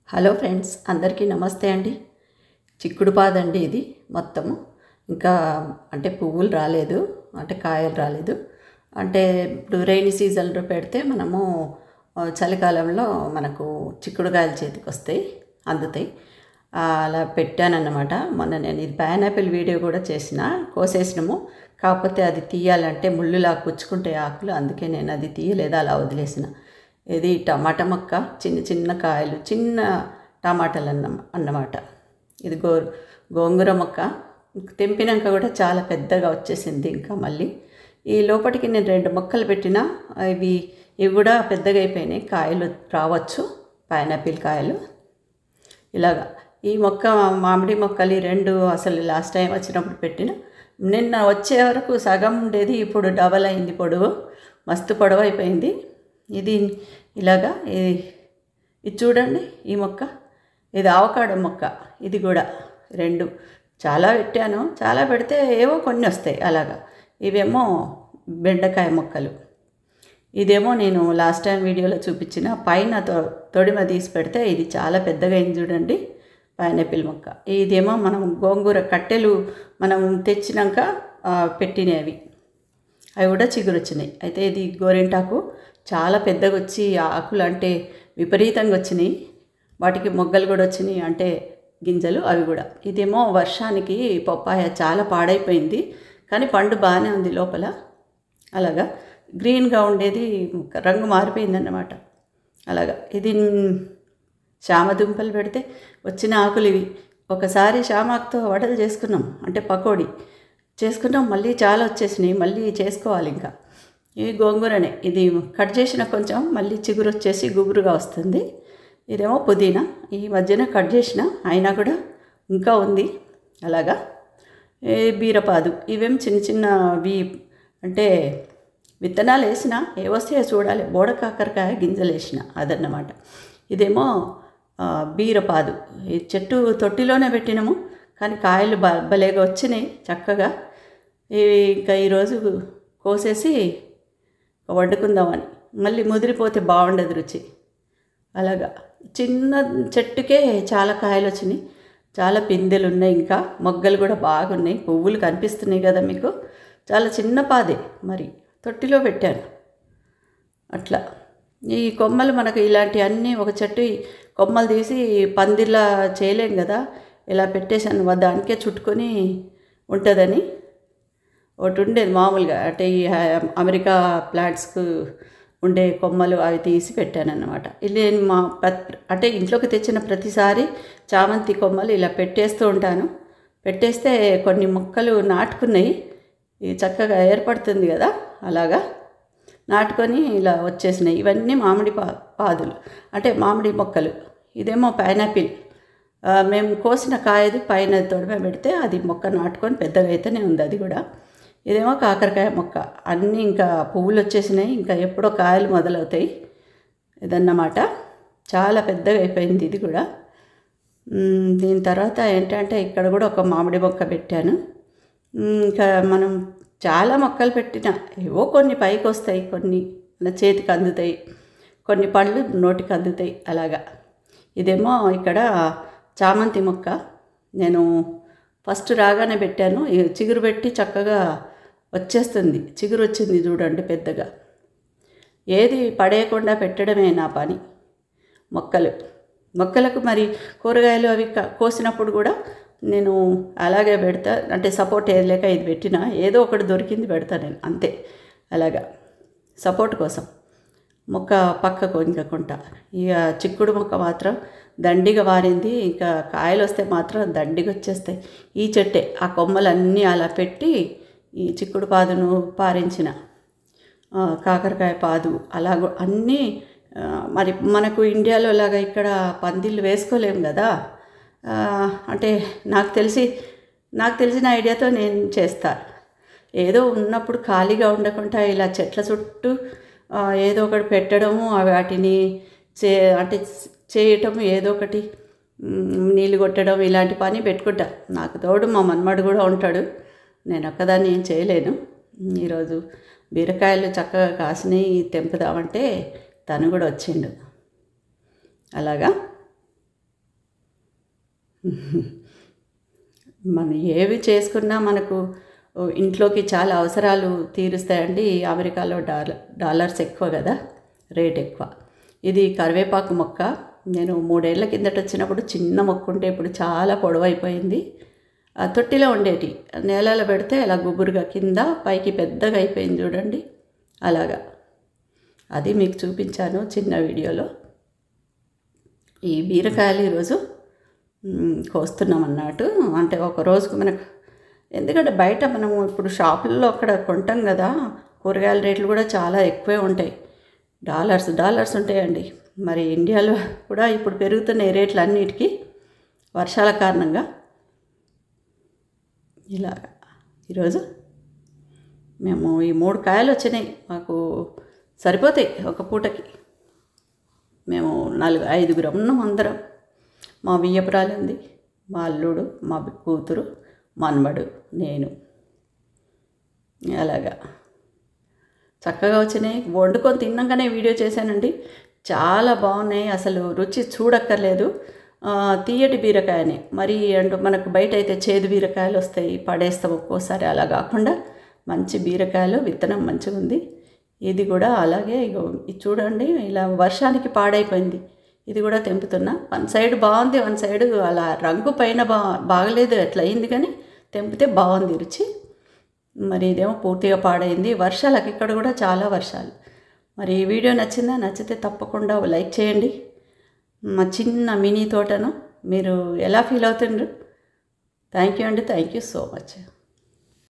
Hello friends, అందరికీ నమస్తే అండి. చిక్కుడు పాదండి ఇది మొత్తము. ఇంకా అంటే పువ్వులు రాలేదు, అంటే కాయలు రాలేదు. అంటే ఇప్పుడు రైనీ సీజన్లో పెడితే మనము చలికాలంలో మనకు చిక్కుడుకాయలు చేతికి వస్తాయి, అందుతాయి. అలా పెట్టానన్నమాట. మొన్న నేను ఇది పైనాపిల్ వీడియో కూడా కోసేసినాము. కాకపోతే అది తీయాలంటే ముళ్ళులా గుచ్చుకుంటే ఆకులు, అందుకే నేను అది తీయలేదు, అలా వదిలేసిన. ఇది టమాటా మొక్క, చిన్న చిన్న కాయలు, చిన్న టమాటాలు అన్నమాట. ఇది గోంగూర మొక్క తెంపినాక కూడా చాలా పెద్దగా వచ్చేసింది. ఇంకా మళ్ళీ ఈ లోపలికి నేను 2 మొక్కలు పెట్టినా ఇవి కూడా పెద్దగా అయిపోయినాయి. కాయలు రావచ్చు, పైనాపిల్ కాయలు. ఇలాగా ఈ మొక్క, మామిడి మొక్కలు ఈ 2 అసలు లాస్ట్ టైం వచ్చినప్పుడు పెట్టిన. నిన్న వచ్చే వరకు సగం ఉండేది, ఇప్పుడు డబల్ అయింది పొడవు, మస్తు పొడవు అయిపోయింది. ఇది ఇలాగా ఇది చూడండి. ఈ మొక్క ఇది ఆవకాడో మొక్క. ఇది కూడా 2 చాలా పెట్టాను. చాలా పెడితే ఏవో కొన్ని వస్తాయి అలాగా. ఇవేమో బెండకాయ మొక్కలు. ఇదేమో నేను లాస్ట్ టైం వీడియోలో చూపించిన పైన తొడిమ తీసి పెడితే ఇది చాలా పెద్దగా అయింది చూడండి, పైనాపిల్ మొక్క. ఇదేమో మనం గోంగూర కట్టెలు మనం తెచ్చినాక పెట్టినవి, అవి కూడా చిగురు వచ్చినాయి. అయితే ఇది గోరింటాకు చాలా పెద్దగా వచ్చి ఆకులు అంటే విపరీతంగా వచ్చినాయి. వాటికి మొగ్గలు కూడా వచ్చినాయి, అంటే గింజలు అవి కూడా. ఇదేమో వర్షానికి పప్పాయ చాలా పాడైపోయింది, కానీ పండు బాగానే ఉంది లోపల. అలాగా గ్రీన్గా ఉండేది రంగు మారిపోయిందన్నమాట. అలాగా ఇది శామదుంపలు పెడితే వచ్చిన ఆకులు ఇవి. ఒకసారి శామాకుతో వడలు చేసుకున్నాం, అంటే పకోడీ చేసుకున్నాం. మళ్ళీ చాలా వచ్చేసినాయి, మళ్ళీ చేసుకోవాలి ఇంకా. ఇవి గోంగూరనే. ఇది కట్ చేసిన కొంచెం మళ్ళీ చిగురు వచ్చేసి గుబురుగా వస్తుంది. ఇదేమో పుదీనా, ఈ మధ్యన కట్ చేసిన, అయినా కూడా ఇంకా ఉంది. అలాగా బీరపాదు. ఇవేం చిన్న చిన్నవి, అంటే విత్తనాలు వేసిన ఏవస్తాయో చూడాలి. బోడ కాకరకాయ గింజలు వేసిన అదన్నమాట. ఇదేమో బీరపాదు. ఈ చెట్టు తొట్టిలోనే పెట్టినాము, కానీ కాయలు భలేగా వచ్చినాయి చక్కగా. ఇవి ఇంకా ఈరోజు కోసేసి వండుకుందామని. మళ్ళీ ముదిరిపోతే బాగుండదు రుచి. అలాగా చిన్న చెట్టుకే చాలా కాయలు వచ్చినాయి, చాలా పిందెలు ఉన్నాయి, ఇంకా మొగ్గలు కూడా బాగున్నాయి, పువ్వులు కనిపిస్తున్నాయి కదా మీకు. చాలా చిన్న పాదే, మరి తొట్టిలో పెట్టాను అట్లా. ఈ కొమ్మలు మనకు ఇలాంటి అన్నీ ఒక చెట్టు కొమ్మలు తీసి పందిర్లా చేయలేం కదా, ఇలా పెట్టేశాను. దానికే చుట్టుకొని ఉంటుందని ఒకటి ఉండేది మామూలుగా, అంటే ఈ అమెరికా ప్లాంట్స్కు ఉండే కొమ్మలు అవి తీసి పెట్టానన్నమాట. ఇది నేను అంటే ఇంట్లోకి తెచ్చిన ప్రతిసారి చామంతి కొమ్మలు ఇలా పెట్టేస్తూ ఉంటాను. పెట్టేస్తే కొన్ని మొక్కలు నాటుకున్నాయి, చక్కగా ఏర్పడుతుంది కదా, అలాగా నాటుకొని ఇలా వచ్చేసినాయి. ఇవన్నీ మామిడి పాదులు, అంటే మామిడి మొక్కలు. ఇదేమో పైనాపిల్. మేము కోసిన కాయది పైన తొడిమ పెడితే అది మొక్క నాటుకొని పెద్దగా అయితేనే ఉంది అది కూడా. ఇదేమో కాకరకాయ మొక్క. అన్నీ ఇంకా పువ్వులు వచ్చేసినాయి, ఇంకా ఎప్పుడో కాయలు మొదలవుతాయి ఇదన్నమాట. చాలా పెద్దగా అయిపోయింది ఇది కూడా. దీని తర్వాత ఏంటంటే ఇక్కడ కూడా ఒక మామిడి మొక్క పెట్టాను. ఇంకా మనం చాలా మొక్కలు పెట్టిన ఏవో కొన్ని పైకి వస్తాయి, కొన్ని మన చేతికి అందుతాయి, కొన్ని పళ్ళు నోటికి అందుతాయి అలాగా. ఇదేమో ఇక్కడ చామంతి మొక్క. నేను ఫస్ట్ రాగానే పెట్టాను, చిగురు పెట్టి చక్కగా వచ్చేస్తుంది. చిగురు వచ్చింది చూడండి పెద్దగా. ఏది పడేయకుండా పెట్టడమే నా పని. మొక్కలకు మరి కూరగాయలు అవి కోసినప్పుడు కూడా నేను అలాగే పెడతా, అంటే సపోర్ట్ ఏది లేక ఇది పెట్టినా ఏదో ఒకటి దొరికింది పెడతా నేను, అంతే. అలాగా సపోర్ట్ కోసం మొక్క పక్కకు ఇంకకుంటా. ఇక చిక్కుడు మొక్క మాత్రం దండిగా వారింది, ఇంకా కాయలు వస్తే మాత్రం దండిగా వచ్చేస్తాయి. ఈ చెట్టే ఆ కొమ్మలన్నీ అలా పెట్టి ఈ చిక్కుడు పాదును పారించిన, కాకరకాయ పాదు అలాగ అన్నీ. మరి మనకు ఇండియాలో లాగా ఇక్కడ పందిళ్ళు వేసుకోలేము కదా. అంటే నాకు తెలిసిన ఐడియాతో నేను చేస్తా. ఏదో ఉన్నప్పుడు ఖాళీగా ఉండకుండా ఇలా చెట్ల చుట్టూ ఏదో ఒకటి పెట్టడము, వాటిని అంటే చేయటం, ఏదో ఒకటి నీళ్ళు కొట్టడం, ఇలాంటి పని పెట్టుకుంటా. నాకు తోడు మా మన్మడు కూడా ఉంటాడు, నేను ఒక్కదాన్ని ఏం చేయలేను. ఈరోజు బీరకాయలు చక్కగా కాసినాయి, తెంపుదామంటే తను కూడా వచ్చిండు. అలాగా మనం ఏవి చేసుకున్నా మనకు ఇంట్లోకి చాలా అవసరాలు తీరుస్తాయండి. అమెరికాలో డాలర్స్ ఎక్కువ కదా, రేట్ ఎక్కువ. ఇది కరివేపాకు మొక్క. నేను 3 ఏళ్ల కిందట వచ్చినప్పుడు చిన్న మొక్క ఉంటే ఇప్పుడు చాలా పొడవైపోయింది. తొట్టిలో ఉండేటి, నేలలో పెడితే అలా గుబురుగా కింద పైకి పెద్దగా అయిపోయింది చూడండి, అలాగా. అది మీకు చూపించాను చిన్న వీడియోలో. ఈ బీరకాయలు ఈరోజు కోస్తున్నాం అన్నట్టు. అంటే ఒక రోజుకు మనకు, ఎందుకంటే బయట మనము ఇప్పుడు షాపుల్లో అక్కడ కొంటాం కదా, కూరగాయల రేట్లు కూడా చాలా ఎక్కువే ఉంటాయి. డాలర్స్ ఉంటాయండి. మరి ఇండియాలో కూడా ఇప్పుడు పెరుగుతున్న రేట్లు అన్నిటికీ వర్షాల కారణంగా. ఇలాగా ఈరోజు మేము ఈ 3 కాయలు వచ్చినాయి, మాకు సరిపోతాయి ఒక పూటకి. మేము 5 ఉన్నాం అందరం. మా బియ్యపురాలు ఉంది, మా అల్లుడు, మా కూతురు, మనవడు, నేను. అలాగా చక్కగా వచ్చినాయి. వండుకొని తిన్నాకనే వీడియో చేశానండి. చాలా బాగున్నాయి, అసలు రుచి చూడక్కర్లేదు. తీయటి బీరకాయనే మరి. అంటూ మనకు బయట అయితే చేదు బీరకాయలు వస్తాయి, పడేస్తాం ఒక్కోసారి. అలా కాకుండా మంచి బీరకాయలు, విత్తనం మంచిగా ఉంది. ఇది కూడా అలాగే ఇది చూడండి, ఇలా వర్షానికి పాడైపోయింది. ఇది కూడా తెంపుతున్నా. వన్ సైడ్ బాగుంది, వన్ సైడ్ అలా రంగు పైన బాగలేదు, అట్లా అయింది. కానీ తెంపితే బాగుంది రుచి. మరి ఇదేమో పూర్తిగా పాడైంది. వర్షాలకు ఇక్కడ కూడా చాలా వర్షాలు. మరి ఈ వీడియో నచ్చిందా? నచ్చితే తప్పకుండా లైక్ చేయండి. మా చిన్న మినీ తోటను మీరు ఎలా ఫీల్ అవుతుండ్రు? థ్యాంక్ యూ అండి, థ్యాంక్ యూ సో మచ్.